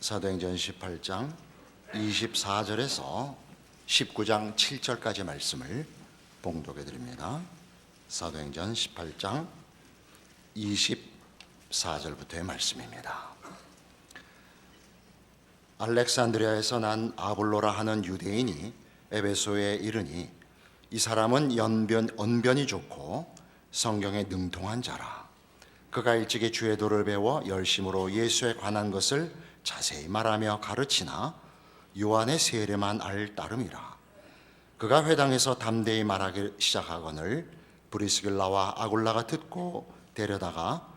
사도행전 18장 24절에서 19장 7절까지 말씀을 봉독해 드립니다. 사도행전 18장 24절부터의 말씀입니다. 알렉산드리아에서 난 아볼로라 하는 유대인이 에베소에 이르니 이 사람은 언변이 좋고 성경에 능통한 자라. 그가 일찍이 주의 도를 배워 열심으로 예수에 관한 것을 자세히 말하며 가르치나 요한의 세례만 알 따름이라. 그가 회당에서 담대히 말하기 시작하거늘 브리스길라와 아굴라가 듣고 데려다가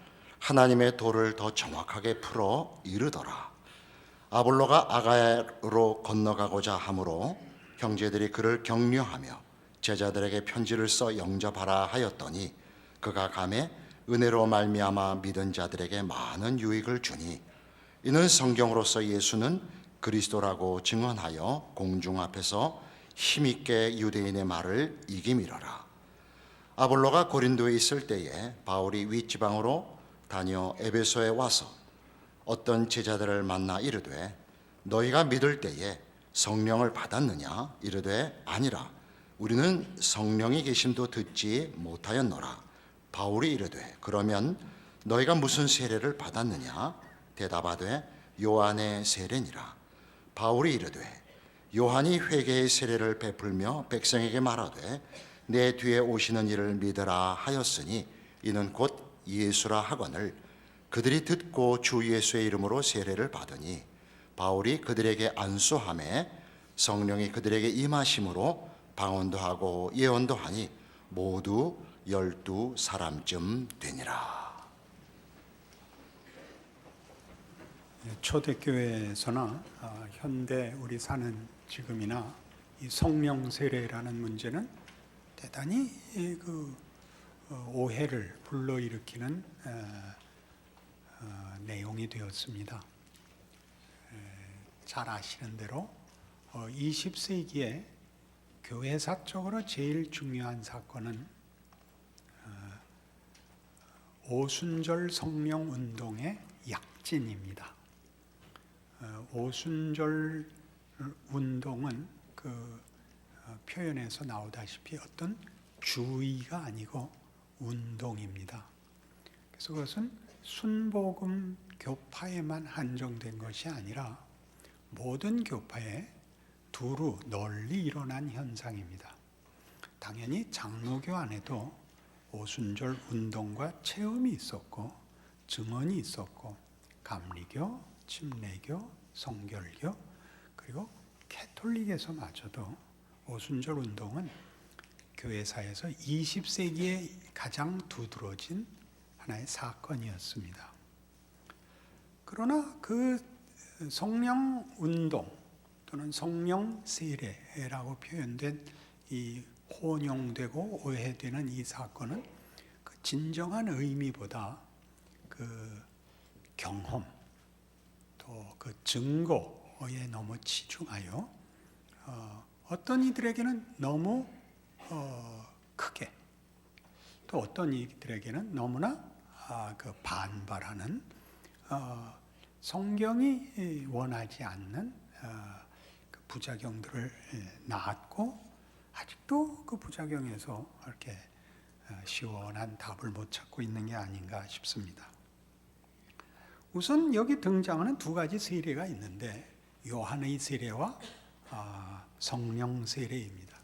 하나님의 도를 더 정확하게 풀어 이르더라. 아볼로가 아가야로 건너가고자 하므로 형제들이 그를 격려하며 제자들에게 편지를 써 영접하라 하였더니 그가 가매 은혜로 말미암아 믿은 자들에게 많은 유익을 주니 이는 성경으로서 예수는 그리스도라고 증언하여 공중 앞에서 힘있게 유대인의 말을 이기미러라. 아볼로가 고린도에 있을 때에 바울이 윗지방으로 다녀 에베소에 와서 어떤 제자들을 만나 이르되 너희가 믿을 때에 성령을 받았느냐? 이르되 아니라 우리는 성령이 계심도 듣지 못하였노라. 바울이 이르되 그러면 너희가 무슨 세례를 받았느냐? 대답하되 요한의 세례니라. 바울이 이르되 요한이 회개의 세례를 베풀며 백성에게 말하되 내 뒤에 오시는 이를 믿으라 하였으니 이는 곧 예수라 하거늘 그들이 듣고 주 예수의 이름으로 세례를 받으니 바울이 그들에게 안수하매 성령이 그들에게 임하심으로 방언도 하고 예언도 하니 모두 12사람쯤 되니라. 초대교회에서나 현대 우리 사는 지금이나 이 성령 세례라는 문제는 대단히 오해를 불러일으키는 내용이 되었습니다. 잘 아시는 대로 20세기에 교회사적으로 제일 중요한 사건은 오순절 성령 운동의 약진입니다. 오순절 운동은 그 표현에서 나오다시피 어떤 주의가 아니고 운동입니다. 그래서 그것은 순복음 교파에만 한정된 것이 아니라 모든 교파에 두루 널리 일어난 현상입니다. 당연히 장로교 안에도 오순절 운동과 체험이 있었고 증언이 있었고 감리교, 침례교, 성결교 그리고 캐톨릭에서마저도 오순절 운동은 교회사에서 20세기에 가장 두드러진 하나의 사건이었습니다. 그러나 그 성령 운동 또는 성령 세례라고 표현된 이 혼용되고 오해되는 이 사건은 그 진정한 의미보다 그 경험 또 그 증거에 너무 치중하여 어떤 이들에게는 너무 크게 또 어떤 이들에게는 너무나 그 반발하는 성경이 원하지 않는 그 부작용들을 낳았고 아직도 그 부작용에서 이렇게 시원한 답을 못 찾고 있는 게 아닌가 싶습니다. 우선 여기 등장하는 두 가지 세례가 있는데 요한의 세례와 성령 세례입니다.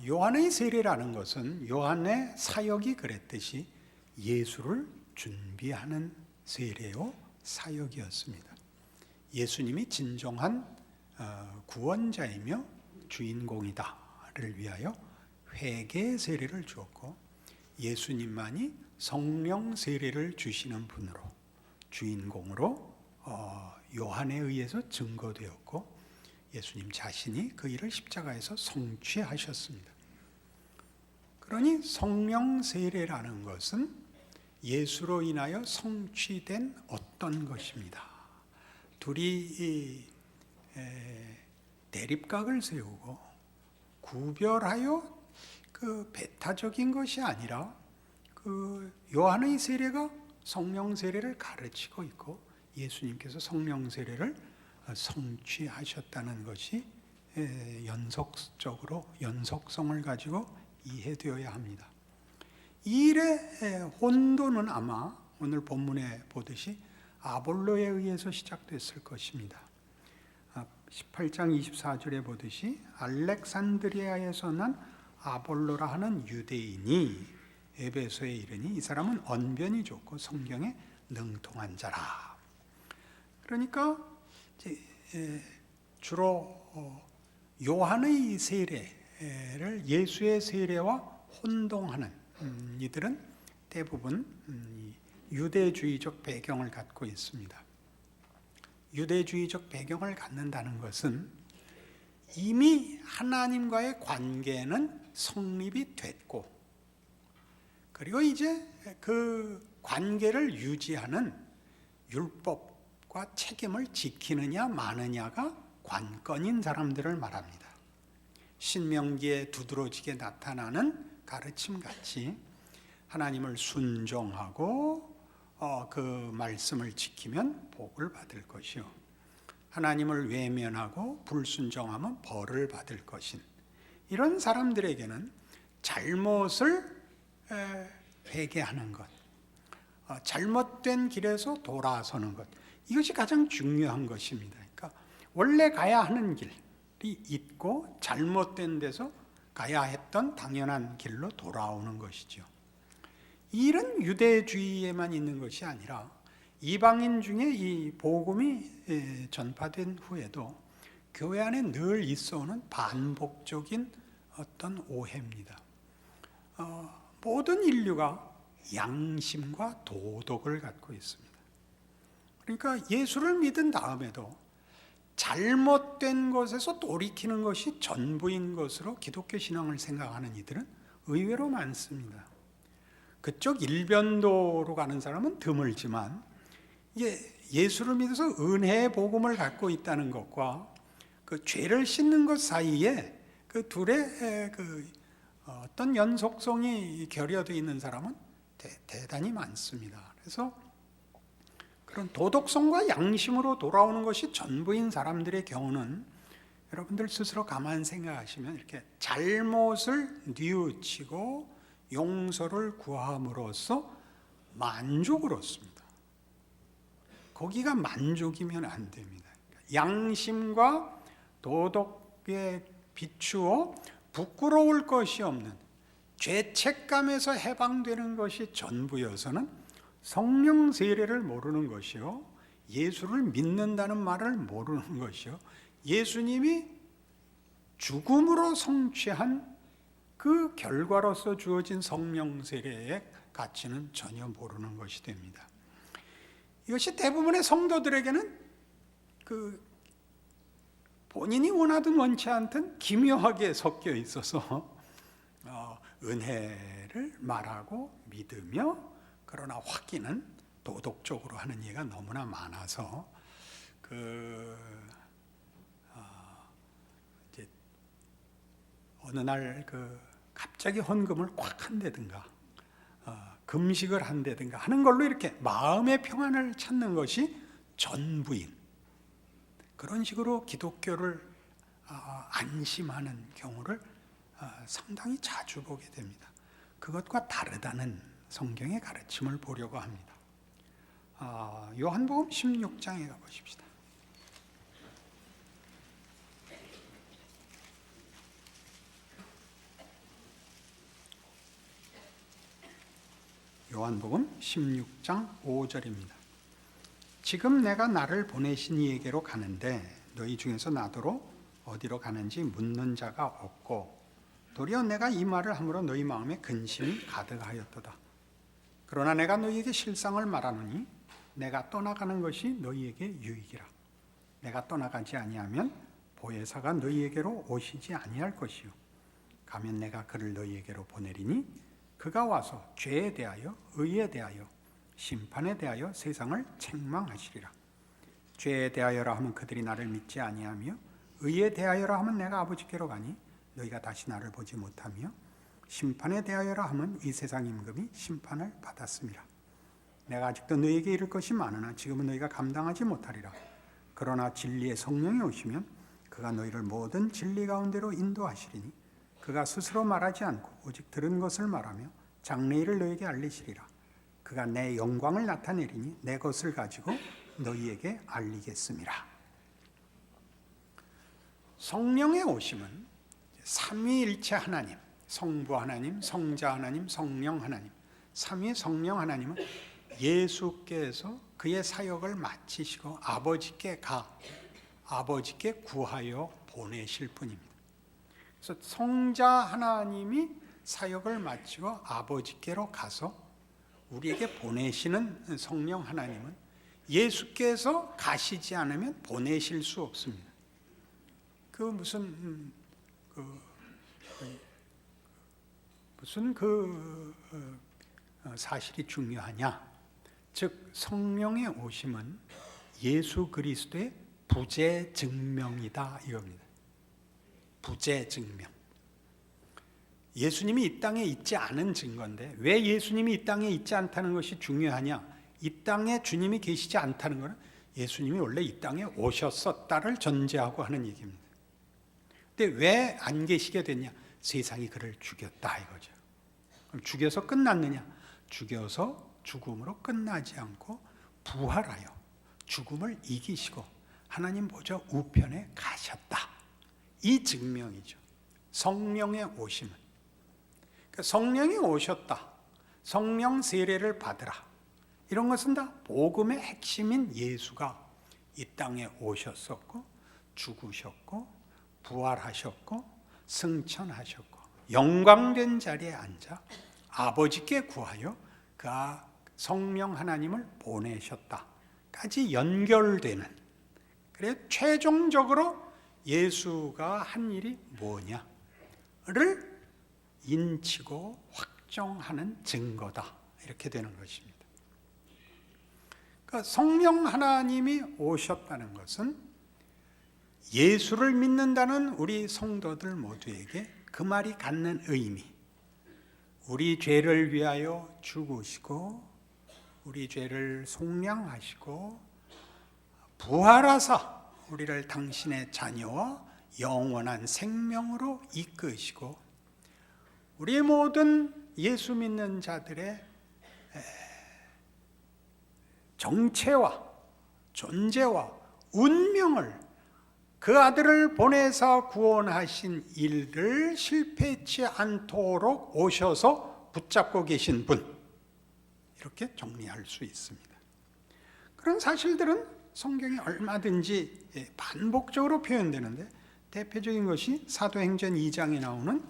요한의 세례라는 것은 요한의 사역이 그랬듯이 예수를 준비하는 세례요 사역이었습니다. 예수님이 진정한 구원자이며 주인공이다를 위하여 회개 세례를 주었고 예수님만이 성령 세례를 주시는 분으로 주인공으로 요한에 의해서 증거되었고 예수님 자신이 그 일을 십자가에서 성취하셨습니다. 그러니 성령 세례라는 것은 예수로 인하여 성취된 어떤 것입니다. 둘이 대립각을 세우고 구별하여 그 배타적인 것이 아니라 그 요한의 세례가 성령 세례를 가르치고 있고 예수님께서 성령 세례를 성취하셨다는 것이 연속적으로 연속성을 가지고 이해되어야 합니다. 이 일의 혼돈은 아마 오늘 본문에 보듯이 아볼로에 의해서 시작됐을 것입니다. 18장 24절에 보듯이 알렉산드리아에서 난 아볼로라 하는 유대인이 에베소에 이르니 이 사람은 언변이 좋고 성경에 능통한 자라. 그러니까 주로 요한의 세례를 예수의 세례와 혼동하는 이들은 대부분 유대주의적 배경을 갖고 있습니다. 유대주의적 배경을 갖는다는 것은 이미 하나님과의 관계는 성립이 됐고, 그리고 이제 그 관계를 유지하는 율법과 책임을 지키느냐 마느냐가 관건인 사람들을 말합니다. 신명기에 두드러지게 나타나는 가르침 같이 하나님을 순종하고 그 말씀을 지키면 복을 받을 것이요, 하나님을 외면하고 불순종하면 벌을 받을 것인, 이런 사람들에게는 잘못을 회개하는 것, 잘못된 길에서 돌아서는 것, 이것이 가장 중요한 것입니다. 그러니까 원래 가야 하는 길이 있고 잘못된 데서 가야 했던 당연한 길로 돌아오는 것이죠. 이 일은 유대주의에만 있는 것이 아니라 이방인 중에 이 복음이 전파된 후에도 교회 안에 늘 있어오는 반복적인 어떤 오해입니다. 모든 인류가 양심과 도덕을 갖고 있습니다. 그러니까 예수를 믿은 다음에도 잘못된 것에서 돌이키는 것이 전부인 것으로 기독교 신앙을 생각하는 이들은 의외로 많습니다. 그쪽 일변도로 가는 사람은 드물지만 예수를 믿어서 은혜의 복음을 갖고 있다는 것과 그 죄를 씻는 것 사이에 그 둘의 어떤 연속성이 결여되어 있는 사람은 대단히 많습니다. 그래서 그런 도덕성과 양심으로 돌아오는 것이 전부인 사람들의 경우는 여러분들 스스로 가만 생각하시면 이렇게 잘못을 뉘우치고 용서를 구함으로써 만족을 얻습니다. 거기가 만족이면 안 됩니다. 양심과 도덕에 비추어 부끄러울 것이 없는 죄책감에서 해방되는 것이 전부여서는 성령 세례를 모르는 것이요, 예수를 믿는다는 말을 모르는 것이요, 예수님이 죽음으로 성취한 그 결과로서 주어진 성령 세례의 가치는 전혀 모르는 것이 됩니다. 이것이 대부분의 성도들에게는 본인이 원하든 원치 않든 기묘하게 섞여 있어서 은혜를 말하고 믿으며, 그러나 확인은 도덕적으로 하는 예가 너무나 많아서 이제 어느 날 갑자기 헌금을 꽉 한다든가 금식을 한다든가 하는 걸로 이렇게 마음의 평안을 찾는 것이 전부인, 그런 식으로 기독교를 안심하는 경우를 상당히 자주 보게 됩니다. 그것과 다르다는 성경의 가르침을 보려고 합니다. 요한복음 16장에 가보십시다. 요한복음 16장 5절입니다. 지금 내가 나를 보내신 이에게로 가는데 너희 중에서 나더러 어디로 가는지 묻는 자가 없고, 도리어 내가 이 말을 함으로 너희 마음에 근심이 가득하였도다. 그러나 내가 너희에게 실상을 말하노니 내가 떠나가는 것이 너희에게 유익이라. 내가 떠나가지 아니하면 보혜사가 너희에게로 오시지 아니할 것이요, 가면 내가 그를 너희에게로 보내리니 그가 와서 죄에 대하여 의에 대하여 심판에 대하여 세상을 책망하시리라. 죄에 대하여라 하면 그들이 나를 믿지 아니하며, 의에 대하여라 하면 내가 아버지께로 가니 너희가 다시 나를 보지 못하며, 심판에 대하여라 하면 이 세상 임금이 심판을 받았습니다. 내가 아직도 너희에게 이를 것이 많으나 지금은 너희가 감당하지 못하리라. 그러나 진리의 성령이 오시면 그가 너희를 모든 진리 가운데로 인도하시리니 그가 스스로 말하지 않고 오직 들은 것을 말하며 장래일을 너희에게 알리시리라. 그가 내 영광을 나타내리니 내 것을 가지고 너희에게 알리겠음이라. 성령의 오심은 삼위일체 하나님, 성부 하나님, 성자 하나님, 성령 하나님, 삼위 성령 하나님은 예수께서 그의 사역을 마치시고 아버지께 구하여 보내실 분입니다. 그래서 성자 하나님이 사역을 마치고 아버지께로 가서 우리에게 보내시는 성령 하나님은 예수께서 가시지 않으면 보내실 수 없습니다. 무슨 사실이 중요하냐? 즉 성령의 오심은 예수 그리스도의 부재 증명이다 이겁니다. 부재 증명. 예수님이 이 땅에 있지 않은 증거인데 왜 예수님이 이 땅에 있지 않다는 것이 중요하냐? 이 땅에 주님이 계시지 않다는 것은 예수님이 원래 이 땅에 오셨었다를 전제하고 하는 얘기입니다. 근데 왜 안 계시게 됐냐? 세상이 그를 죽였다 이거죠. 그럼 죽여서 끝났느냐? 죽여서 죽음으로 끝나지 않고 부활하여 죽음을 이기시고 하나님 보좌 우편에 가셨다. 이 증명이죠. 성령의 오심은. 그러니까 성령이 오셨다. 성령 세례를 받으라. 이런 것은 다 복음의 핵심인 예수가 이 땅에 오셨었고 죽으셨고 부활하셨고 승천하셨고 영광된 자리에 앉아 아버지께 구하여 그 성령 하나님을 보내셨다까지 연결되는, 그래서 최종적으로 예수가 한 일이 뭐냐를 인치고 확정하는 증거다 이렇게 되는 것입니다. 그러니까 성령 하나님이 오셨다는 것은 예수를 믿는다는 우리 성도들 모두에게 그 말이 갖는 의미, 우리 죄를 위하여 죽으시고 우리 죄를 속량하시고 부활하사 우리를 당신의 자녀와 영원한 생명으로 이끄시고 우리 모든 예수 믿는 자들의 정체와 존재와 운명을 그 아들을 보내사 구원하신 일을 실패치 않도록 오셔서 붙잡고 계신 분, 이렇게 정리할 수 있습니다. 그런 사실들은 성경에 얼마든지 반복적으로 표현되는데 대표적인 것이 사도행전 2장에 나오는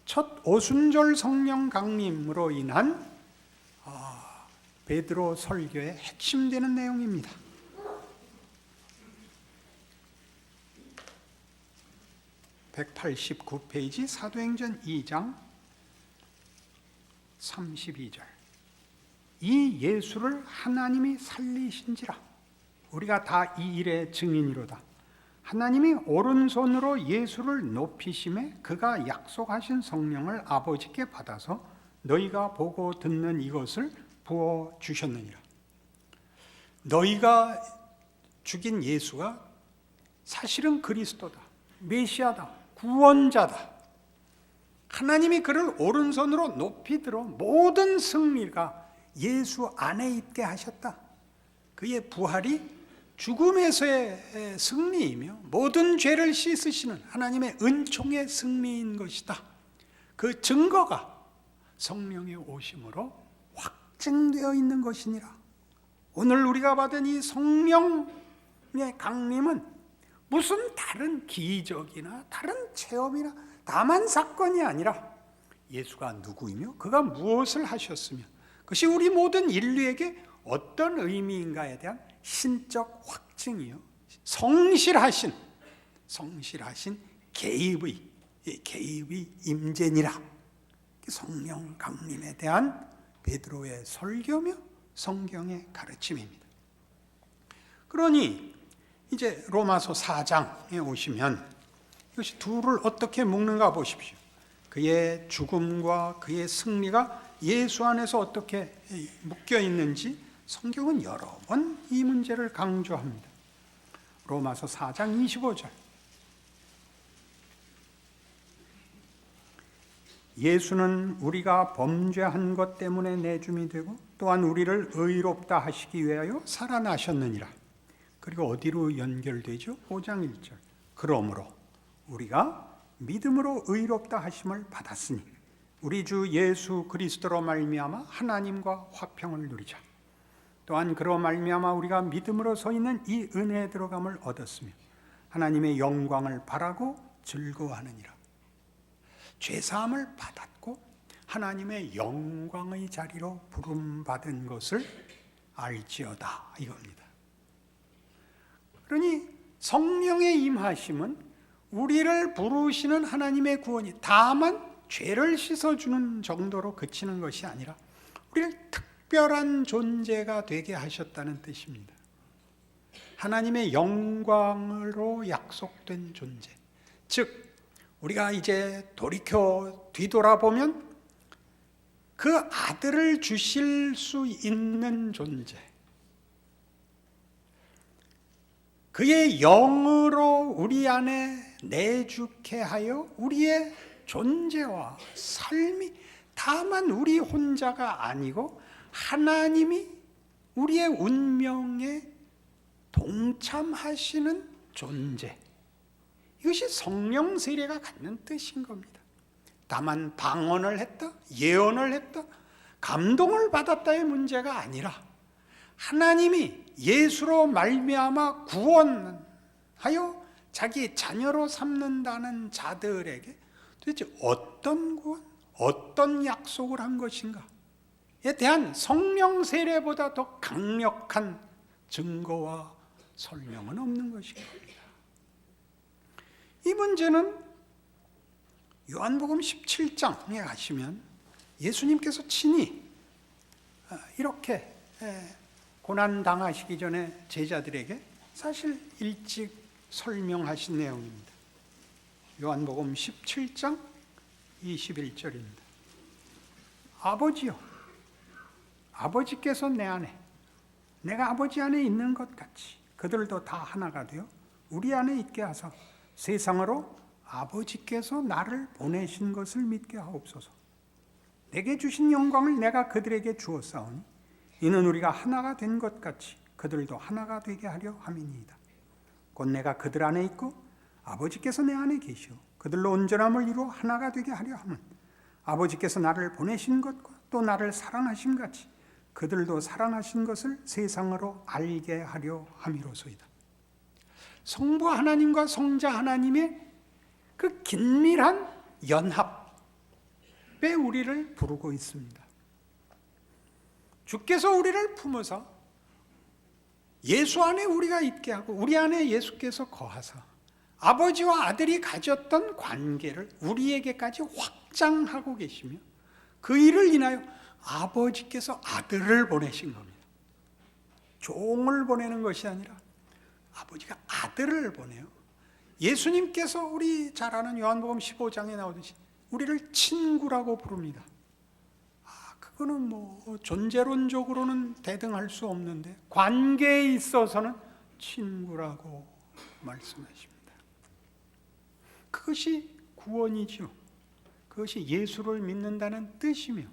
첫 오순절 성령 강림으로 인한 베드로 설교의 핵심되는 내용입니다. 189페이지 사도행전 2장 32절. 이 예수를 하나님이 살리신지라 우리가 다 이 일의 증인이로다. 하나님이 오른손으로 예수를 높이심에 그가 약속하신 성령을 아버지께 받아서 너희가 보고 듣는 이것을 부어주셨느니라. 너희가 죽인 예수가 사실은 그리스도다, 메시아다, 구원자다. 하나님이 그를 오른손으로 높이 들어 모든 승리가 예수 안에 있게 하셨다. 그의 부활이 죽음에서의 승리이며 모든 죄를 씻으시는 하나님의 은총의 승리인 것이다. 그 증거가 성령의 오심으로 확증되어 있는 것이니라. 오늘 우리가 받은 이 성령의 강림은 무슨 다른 기적이나 다른 체험이나 다만 사건이 아니라 예수가 누구이며 그가 무엇을 하셨으며 그것이 우리 모든 인류에게 어떤 의미인가에 대한 신적 확증이요, 성실하신 개입의 임재니라. 성령 강림에 대한 베드로의 설교며 성경의 가르침입니다. 그러니 이제 로마서 4장에 오시면 이것이 둘을 어떻게 묶는가 보십시오. 그의 죽음과 그의 승리가 예수 안에서 어떻게 묶여 있는지 성경은 여러 번 이 문제를 강조합니다. 로마서 4장 25절. 예수는 우리가 범죄한 것 때문에 내줌이 되고 또한 우리를 의롭다 하시기 위하여 살아나셨느니라. 그리고 어디로 연결되죠? 5장 1절. 그러므로 우리가 믿음으로 의롭다 하심을 받았으니 우리 주 예수 그리스도로 말미암아 하나님과 화평을 누리자. 또한 그로 말미암아 우리가 믿음으로 서 있는 이 은혜에 들어감을 얻었으며 하나님의 영광을 바라고 즐거워하느니라. 죄사함을 받았고 하나님의 영광의 자리로 부름받은 것을 알지어다 이겁니다. 그러니 성령의 임하심은 우리를 부르시는 하나님의 구원이 다만 죄를 씻어주는 정도로 그치는 것이 아니라 우리를 특별한 존재가 되게 하셨다는 뜻입니다. 하나님의 영광으로 약속된 존재, 즉 우리가 이제 돌이켜 뒤돌아보면 그 아들을 주실 수 있는 존재, 그의 영으로 우리 안에 내주케 하여 우리의 존재와 삶이 다만 우리 혼자가 아니고 하나님이 우리의 운명에 동참하시는 존재, 이것이 성령 세례가 갖는 뜻인 겁니다. 다만 방언을 했다, 예언을 했다, 감동을 받았다의 문제가 아니라 하나님이 예수로 말미암아 구원하여 자기 자녀로 삼는다는 자들에게 도대체 어떤 구원, 어떤 약속을 한 것인가에 대한 성령 세례보다 더 강력한 증거와 설명은 없는 것인 겁니다. 이 문제는 요한복음 17장에 가시면 예수님께서 친히 이렇게 고난당하시기 전에 제자들에게 사실 일찍 설명하신 내용입니다. 요한복음 17장 21절입니다. 아버지요, 아버지께서 내 안에, 내가 아버지 안에 있는 것 같이 그들도 다 하나가 되어 우리 안에 있게 하사 세상으로 아버지께서 나를 보내신 것을 믿게 하옵소서. 내게 주신 영광을 내가 그들에게 주었사오니 이는 우리가 하나가 된 것 같이 그들도 하나가 되게 하려 함이니이다. 곧 내가 그들 안에 있고 아버지께서 내 안에 계시오 그들로 온전함을 이루어 하나가 되게 하려 함은 아버지께서 나를 보내신 것과 또 나를 사랑하심 같이 그들도 사랑하신 것을 세상으로 알게 하려 함이로소이다. 성부 하나님과 성자 하나님의 그 긴밀한 연합에 우리를 부르고 있습니다. 주께서 우리를 품으사 예수 안에 우리가 있게 하고 우리 안에 예수께서 거하사 아버지와 아들이 가졌던 관계를 우리에게까지 확장하고 계시며 그 일을 인하여 아버지께서 아들을 보내신 겁니다. 종을 보내는 것이 아니라 아버지가 아들을 보내요. 예수님께서 우리 잘 아는 요한복음 15장에 나오듯이 우리를 친구라고 부릅니다. 그거는 뭐 존재론적으로는 대등할 수 없는데 관계에 있어서는 친구라고 말씀하십니다. 그것이 구원이죠. 그것이 예수를 믿는다는 뜻이며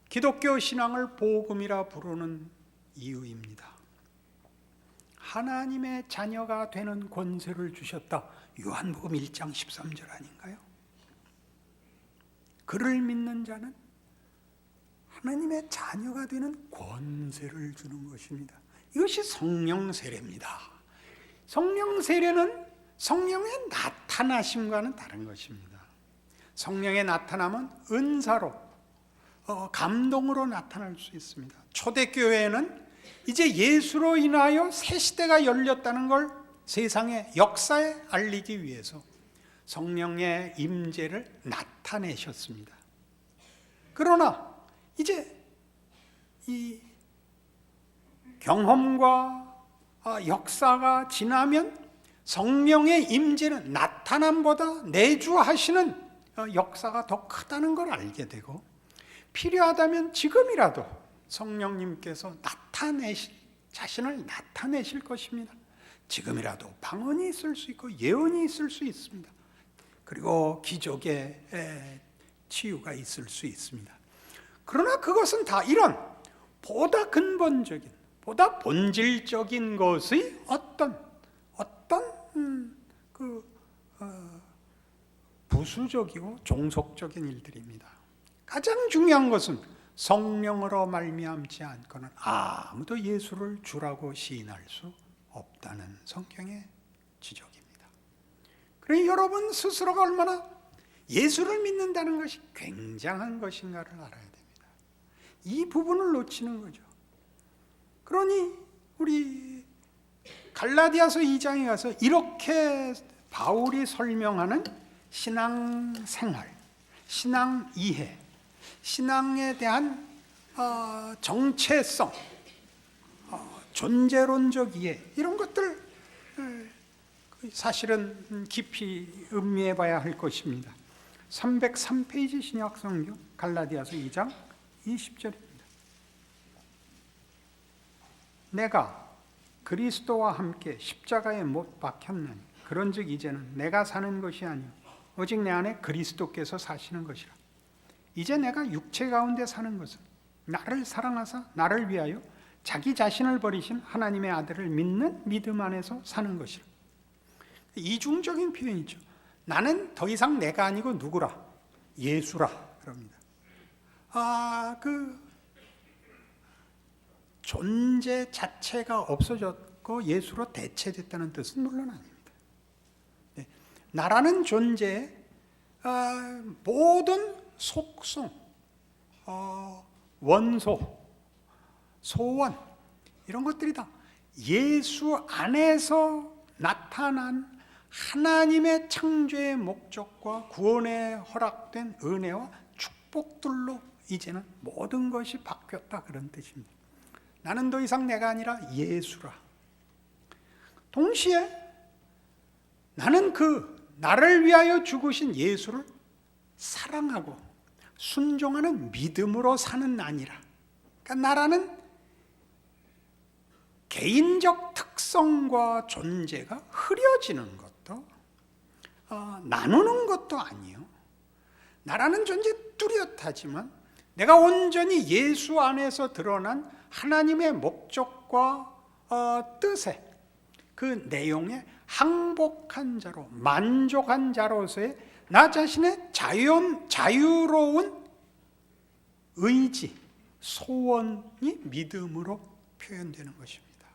기독교 신앙을 복음이라 부르는 이유입니다. 하나님의 자녀가 되는 권세를 주셨다. 요한복음 1장 13절 아닌가요? 그를 믿는 자는 하나님의 자녀가 되는 권세를 주는 것입니다. 이것이 성령 세례입니다. 성령 세례는 성령의 나타나심과는 다른 것입니다. 성령의 나타남은 은사로, 감동으로 나타날 수 있습니다. 초대교회는 이제 예수로 인하여 새 시대가 열렸다는 걸 세상의 역사에 알리기 위해서 성령의 임재를 나타내셨습니다. 그러나 이제 이 경험과 역사가 지나면 성령의 임재는 나타남보다 내주하시는 역사가 더 크다는 걸 알게 되고 필요하다면 지금이라도 성령님께서 자신을 나타내실 것입니다. 지금이라도 방언이 있을 수 있고 예언이 있을 수 있습니다. 그리고 기적의 치유가 있을 수 있습니다. 그러나 그것은 다 이런 보다 근본적인, 보다 본질적인 것의 어떤 부수적이고 종속적인 일들입니다. 가장 중요한 것은 성령으로 말미암지 않고는 아무도 예수를 주라고 시인할 수 없다는 성경의 지적입니다. 그러니 여러분 스스로가 얼마나 예수를 믿는다는 것이 굉장한 것인가를 알아야 됩니다. 이 부분을 놓치는 거죠. 그러니 우리 갈라디아서 2장에 가서 이렇게 바울이 설명하는 신앙생활, 신앙 이해, 신앙에 대한 정체성, 존재론적 이해, 이런 것들 사실은 깊이 음미해 봐야 할 것입니다. 303페이지 신약성경 갈라디아서 2장 20절입니다. 내가 그리스도와 함께 십자가에 못 박혔나니 그런즉 이제는 내가 사는 것이 아니요 오직 내 안에 그리스도께서 사시는 것이라. 이제 내가 육체 가운데 사는 것은 나를 사랑하사 나를 위하여 자기 자신을 버리신 하나님의 아들을 믿는 믿음 안에서 사는 것이라. 이중적인 표현이죠. 나는 더 이상 내가 아니고 누구라? 예수라 그럽니다. 존재 자체가 없어졌고 예수로 대체됐다는 뜻은 물론 아닙니다. 나라는 존재의 모든 속성, 원소, 소원 이런 것들이 다 예수 안에서 나타난 하나님의 창조의 목적과 구원에 허락된 은혜와 축복들로 이제는 모든 것이 바뀌었다 그런 뜻입니다. 나는 더 이상 내가 아니라 예수라. 동시에 나는 나를 위하여 죽으신 예수를 사랑하고 순종하는 믿음으로 사는 아니라. 그러니까 나라는 개인적 특성과 존재가 흐려지는 것도 나누는 것도 아니요. 나라는 존재 뚜렷하지만 내가 온전히 예수 안에서 드러난 하나님의 목적과 뜻에 그 내용에 항복한 자로 만족한 자로서의 나 자신의 자유로운 의지, 소원이 믿음으로 표현되는 것입니다.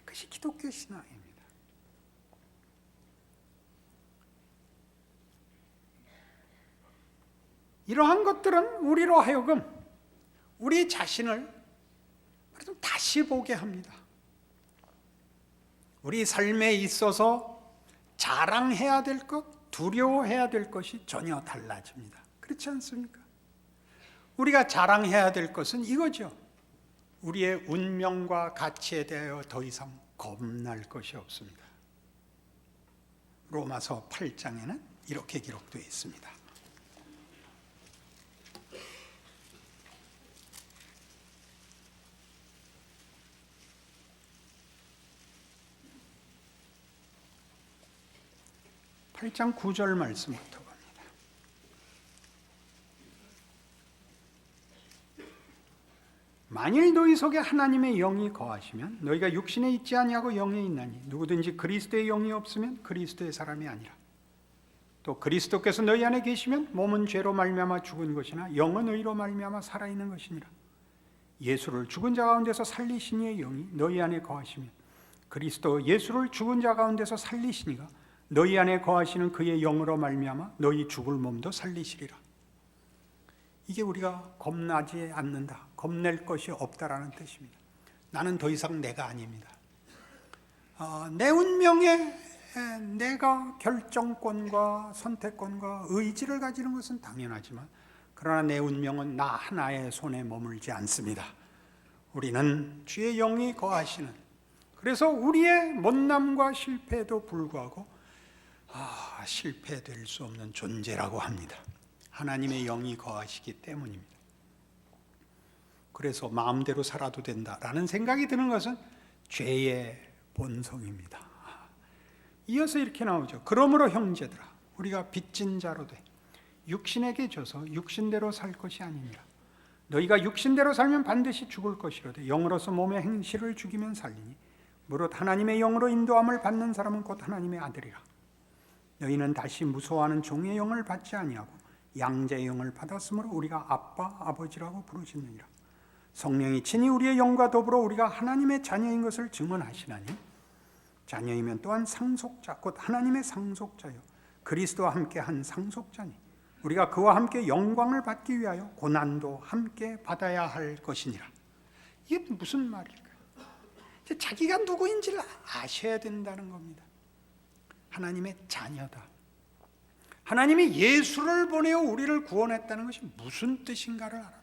그것이 기독교 신앙입니다. 이러한 것들은 우리로 하여금 우리 자신을 다시 보게 합니다. 우리 삶에 있어서 자랑해야 될 것, 두려워해야 될 것이 전혀 달라집니다. 그렇지 않습니까? 우리가 자랑해야 될 것은 이거죠. 우리의 운명과 가치에 대하여 더 이상 겁날 것이 없습니다. 로마서 8장에는 이렇게 기록되어 있습니다. 팔 장 9절 말씀부터 봅니다. 만일 너희 속에 하나님의 영이 거하시면 너희가 육신에 있지 아니하고 영에 있나니 누구든지 그리스도의 영이 없으면 그리스도의 사람이 아니라. 또 그리스도께서 너희 안에 계시면 몸은 죄로 말미암아 죽은 것이나 영은 의로 말미암아 살아있는 것이니라. 예수를 죽은 자 가운데서 살리신 이의 영이 너희 안에 거하시면 그리스도 예수를 죽은 자 가운데서 살리시니가 너희 안에 거하시는 그의 영으로 말미암아 너희 죽을 몸도 살리시리라. 이게 우리가 겁나지 않는다, 겁낼 것이 없다라는 뜻입니다. 나는 더 이상 내가 아닙니다. 내 운명에 내가 결정권과 선택권과 의지를 가지는 것은 당연하지만 그러나 내 운명은 나 하나의 손에 머물지 않습니다. 우리는 주의 영이 거하시는, 그래서 우리의 못남과 실패에도 불구하고 실패될 수 없는 존재라고 합니다. 하나님의 영이 거하시기 때문입니다. 그래서 마음대로 살아도 된다라는 생각이 드는 것은 죄의 본성입니다. 이어서 이렇게 나오죠. 그러므로 형제들아, 우리가 빚진 자로 돼 육신에게 져서 육신대로 살 것이 아니니라. 너희가 육신대로 살면 반드시 죽을 것이로되 영으로서 몸의 행실을 죽이면 살리니 무릇 하나님의 영으로 인도함을 받는 사람은 곧 하나님의 아들이라. 너희는 다시 무서워하는 종의 영을 받지 아니하고 양자의 영을 받았으므로 우리가 아빠 아버지라고 부르짖느니라. 성령이 친히 우리의 영과 더불어 우리가 하나님의 자녀인 것을 증언하시나니 자녀이면 또한 상속자 곧 하나님의 상속자요 그리스도와 함께 한 상속자니 우리가 그와 함께 영광을 받기 위하여 고난도 함께 받아야 할 것이니라. 이게 무슨 말일까요? 자기가 누구인지를 아셔야 된다는 겁니다. 하나님의 자녀다. 하나님이 예수를 보내어 우리를 구원했다는 것이 무슨 뜻인가를 알아라.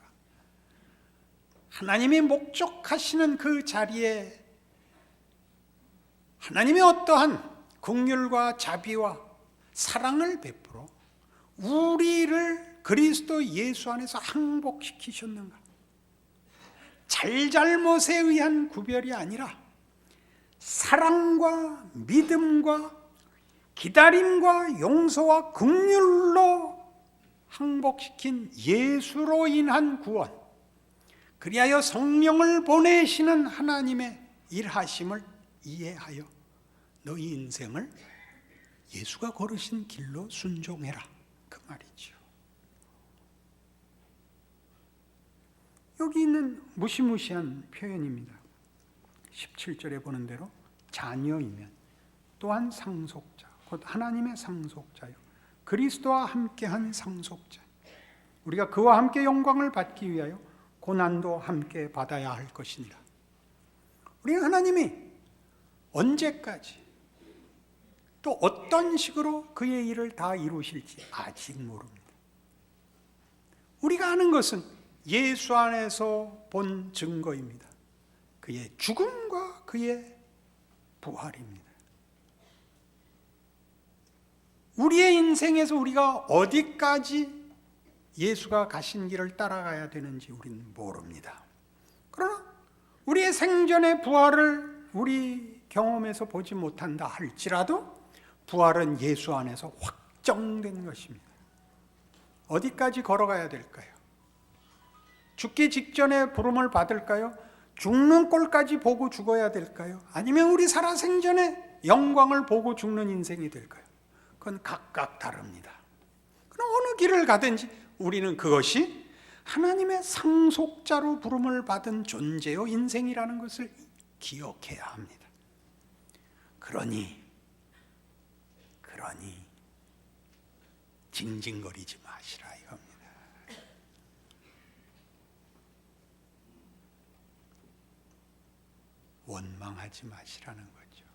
하나님이 목적하시는 그 자리에 하나님의 어떠한 긍휼과 자비와 사랑을 베풀어 우리를 그리스도 예수 안에서 항복시키셨는가? 잘잘못에 의한 구별이 아니라 사랑과 믿음과 기다림과 용서와 긍휼로 항복시킨 예수로 인한 구원, 그리하여 성령을 보내시는 하나님의 일하심을 이해하여 너희 인생을 예수가 걸으신 길로 순종해라, 그 말이죠. 여기 있는 무시무시한 표현입니다. 17절에 보는 대로 자녀이면 또한 상속자 곧 하나님의 상속자요 그리스도와 함께한 상속자, 우리가 그와 함께 영광을 받기 위하여 고난도 함께 받아야 할 것이니라. 우리가 하나님이 언제까지 또 어떤 식으로 그의 일을 다 이루실지 아직 모릅니다. 우리가 아는 것은 예수 안에서 본 증거입니다. 그의 죽음과 그의 부활입니다. 우리의 인생에서 우리가 어디까지 예수가 가신 길을 따라가야 되는지 우리는 모릅니다. 그러나 우리의 생전의 부활을 우리 경험에서 보지 못한다 할지라도 부활은 예수 안에서 확정된 것입니다. 어디까지 걸어가야 될까요? 죽기 직전에 부름을 받을까요? 죽는 꼴까지 보고 죽어야 될까요? 아니면 우리 살아생전에 영광을 보고 죽는 인생이 될까요? 그건 각각 다릅니다. 그럼 어느 길을 가든지 우리는 그것이 하나님의 상속자로 부름을 받은 존재요 인생이라는 것을 기억해야 합니다. 그러니 징징거리지 마시라 이겁니다. 원망하지 마시라는 거죠.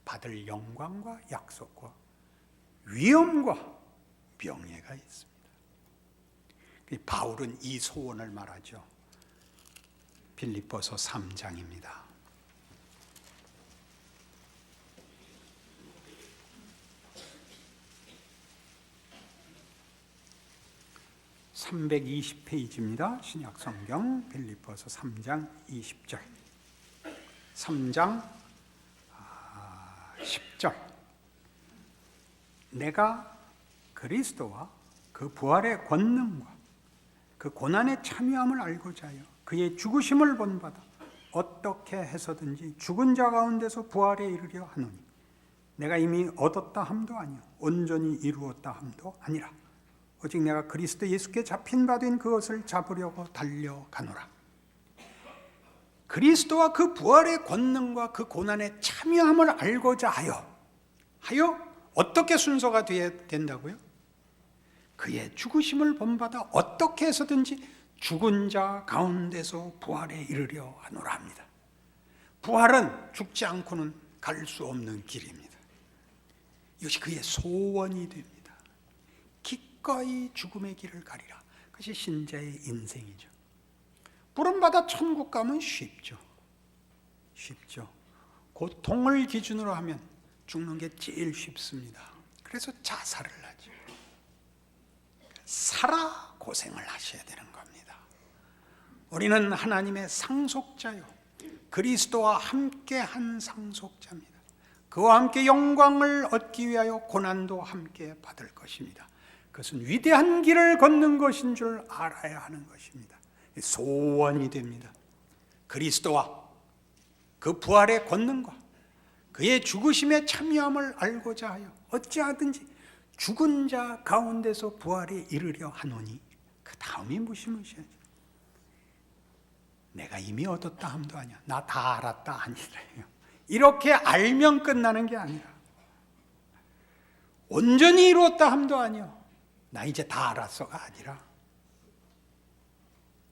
받을 영광과 약속과 위엄과 명예가 있습니다. 바울은 이 소원을 말하죠. 빌립보서 3장입니다. (320페이지입니다) 신약성경 빌립보서 3장 20절 3장 10절 내가 그리스도와 그 부활의 권능과 그 고난의 참여함을 알고자 하여 그의 죽으심을 본받아 어떻게 해서든지 죽은 자 가운데서 부활에 이르려 하노니 내가 이미 얻었다 함도 아니요 온전히 이루었다 함도 아니라 오직 내가 그리스도 예수께 잡힌 바 된 그것을 잡으려고 달려가노라. 그리스도와 그 부활의 권능과 그 고난의 참여함을 알고자 하여 어떻게 순서가 되어야 된다고요? 그의 죽으심을 본받아 어떻게 해서든지 죽은 자 가운데서 부활에 이르려 하노라 합니다. 부활은 죽지 않고는 갈 수 없는 길입니다. 이것이 그의 소원이 됩니다. 기꺼이 죽음의 길을 가리라. 그것이 신자의 인생이죠. 부름받아 천국 가면 쉽죠. 고통을 기준으로 하면 죽는 게 제일 쉽습니다. 그래서 자살을 하죠. 살아 고생을 하셔야 되는 겁니다. 우리는 하나님의 상속자요, 그리스도와 함께한 상속자입니다. 그와 함께 영광을 얻기 위하여 고난도 함께 받을 것입니다. 그것은 위대한 길을 걷는 것인 줄 알아야 하는 것입니다. 소원이 됩니다. 그리스도와 그 부활의 권능과 그의 죽으심에 참여함을 알고자 하여 어찌하든지 죽은 자 가운데서 부활에 이르려 하노니, 그 다음이 무시무시하지. 내가 이미 얻었다 함도 아니야, 나 다 알았다 아니래요. 이렇게 알면 끝나는 게 아니라, 온전히 이루었다 함도 아니요, 나 이제 다 알았어가 아니라,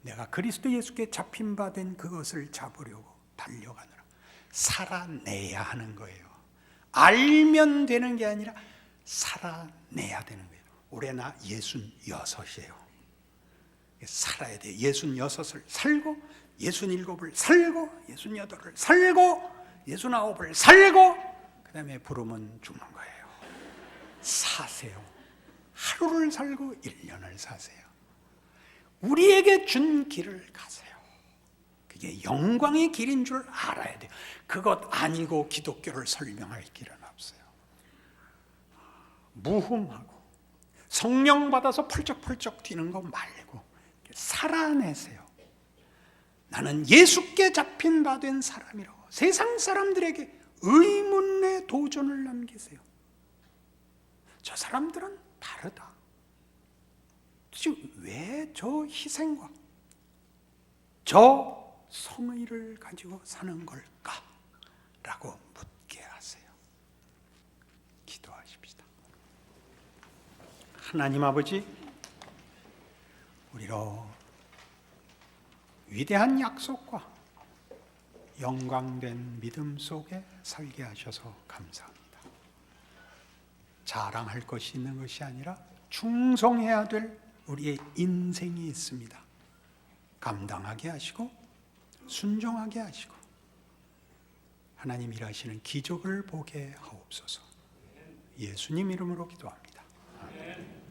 내가 그리스도 예수께 잡힌 바 된 그것을 잡으려고 달려가느라 살아내야 하는 거예요. 알면 되는 게 아니라 살아내야 되는 거예요. 올해 나 66이에요. 살아야 돼요. 66을 살고, 67을 살고, 68을 살고, 69을 살고, 그 다음에 부르면 죽는 거예요. 사세요. 하루를 살고 1년을 사세요. 우리에게 준 길을 가세요. 그게 영광의 길인 줄 알아야 돼요. 그것 아니고 기독교를 설명할 길은 없어요. 무흥하고 성령 받아서 펄쩍펄쩍 뛰는 거 말고 살아내세요. 나는 예수께 잡힌 바 된 사람이라고 세상 사람들에게 의문의 도전을 남기세요. 저 사람들은 다르다. 왜 저 희생과 저 성의를 가지고 사는 걸까? 라고 묻게 하세요. 기도하십시다. 하나님 아버지, 우리로 위대한 약속과 영광된 믿음 속에 살게 하셔서 감사합니다. 자랑할 것이 있는 것이 아니라 충성해야 될 우리의 인생이 있습니다. 감당하게 하시고 순종하게 하시고 하나님 일하시는 기적을 보게 하옵소서. 예수님 이름으로 기도합니다. 아멘.